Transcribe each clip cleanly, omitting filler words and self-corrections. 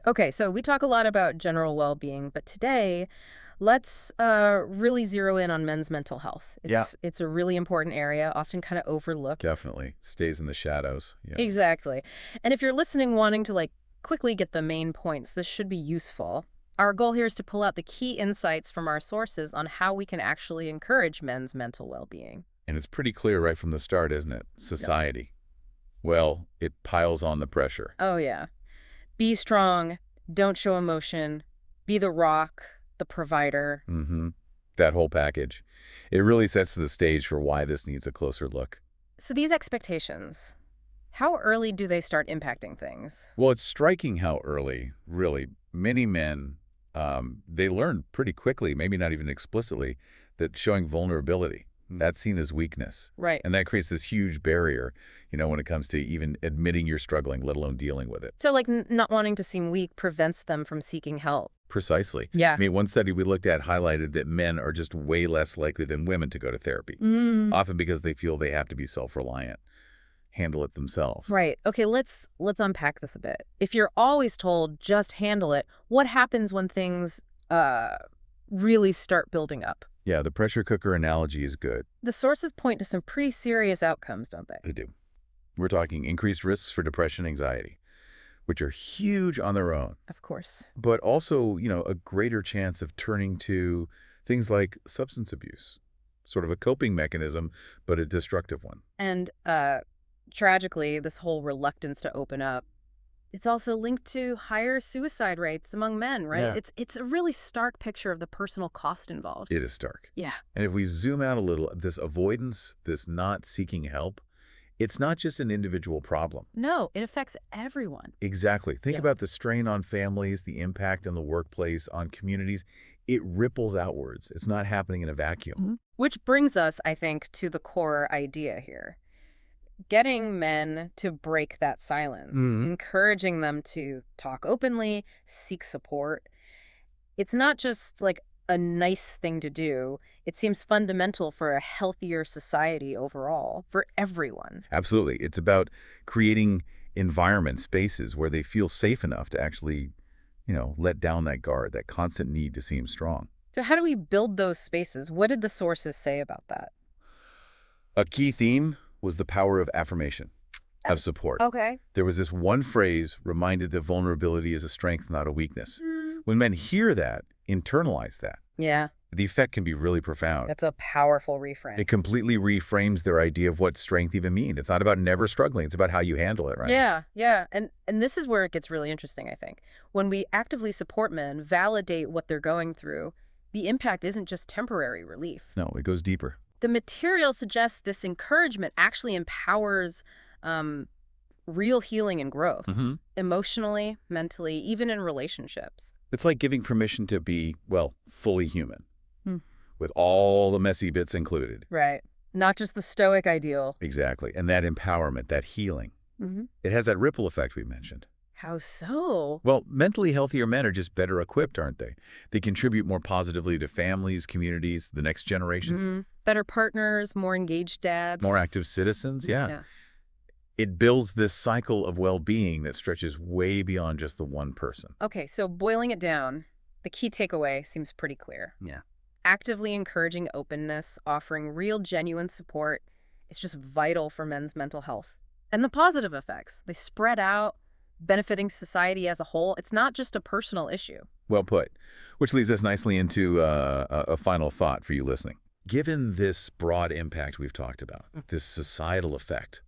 Okay, so we talk a lot about general well-being, but today let's really zero in on men's mental health. Yeah, It's a really important area, often kind of overlooked. definitely. Stays in the shadows. Yeah. Exactly. And if you're listening wanting to quickly get the main points, this should be useful. Our goal here is to pull out the key insights from our sources on how we can actually encourage men's mental well-being. And it's pretty clear right from the start, isn't it? Yep. Society. Well, it piles on the pressure. Oh yeah. Be strong, don't show emotion, be the rock, the provider. Mm-hmm. That whole package. It really sets the stage for why this needs a closer look. So these expectations, how early do they start impacting things? Well, it's striking how early, really, many men, they learn pretty quickly, maybe not even explicitly, that showing vulnerability, that's seen as weakness. Right. And that creates this huge barrier, when it comes to even admitting you're struggling, let alone dealing with it. So not wanting to seem weak prevents them from seeking help. Precisely. Yeah. I mean, one study we looked at highlighted that men are just way less likely than women to go to therapy, often because they feel they have to be self-reliant, handle it themselves. Right. Okay, let's unpack this a bit. If you're always told just handle it, what happens when things really start building up? Yeah, the pressure cooker analogy is good. The sources point to some pretty serious outcomes, don't they? They do. We're talking increased risks for depression, anxiety, which are huge on their own, Of course. but also, a greater chance of turning to things like substance abuse, sort of a coping mechanism, but a destructive one. And tragically, this whole reluctance to open up, it's also linked to higher suicide rates among men, right? Yeah. It's a really stark picture of the personal cost involved. It is stark. Yeah. And if we zoom out a little, this avoidance, this not seeking help, it's not just an individual problem. No, it affects everyone. Exactly. Think Yeah. about the strain on families, the impact on the workplace, on communities. It ripples outwards. It's not happening in a vacuum. Which brings us, I think, to the core idea here. Getting men to break that silence, encouraging them to talk openly, seek support. It's not just like a nice thing to do. It seems fundamental for a healthier society overall, for everyone. Absolutely. It's about creating environment spaces where they feel safe enough to actually, let down that guard, that constant need to seem strong. So how do we build those spaces? What did the sources say about that? A key theme was the power of affirmation, of support. Okay. There was this one phrase reminded that vulnerability is a strength, not a weakness. When men hear that, internalize that, Yeah, the effect can be really profound. that's a powerful reframe. It completely reframes their idea of what strength even means. It's not about never struggling. It's about how you handle it, right? Yeah, yeah. And this is where it gets really interesting, I think. When we actively support men, validate what they're going through, the impact isn't just temporary relief. No, it goes deeper. The material suggests this encouragement actually empowers real healing and growth, emotionally, mentally, even in relationships. It's like giving permission to be, well, fully human, Hmm. with all the messy bits included. Right. Not just the stoic ideal. Exactly. And that empowerment, that healing, it has that ripple effect we mentioned. How so? Well, mentally healthier men are just better equipped, aren't they? They contribute more positively to families, communities, the next generation. Better partners, more engaged dads. More active citizens, yeah. Yeah. It builds this cycle of well-being that stretches way beyond just the one person. Okay, so boiling it down, the key takeaway seems pretty clear. Yeah. Actively encouraging openness, offering real, genuine support, it's just vital for men's mental health. And the positive effects, they spread out, benefiting society as a whole. It's not just a personal issue. Well put. Which leads us nicely into a final thought for you listening. Given this broad impact we've talked about, this societal effect,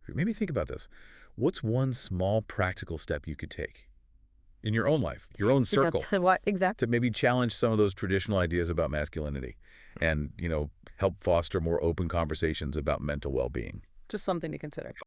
maybe think about this. What's one small practical step you could take in your own life, your own circle, What exactly? to maybe challenge some of those traditional ideas about masculinity and, help foster more open conversations about mental well-being? Just something to consider.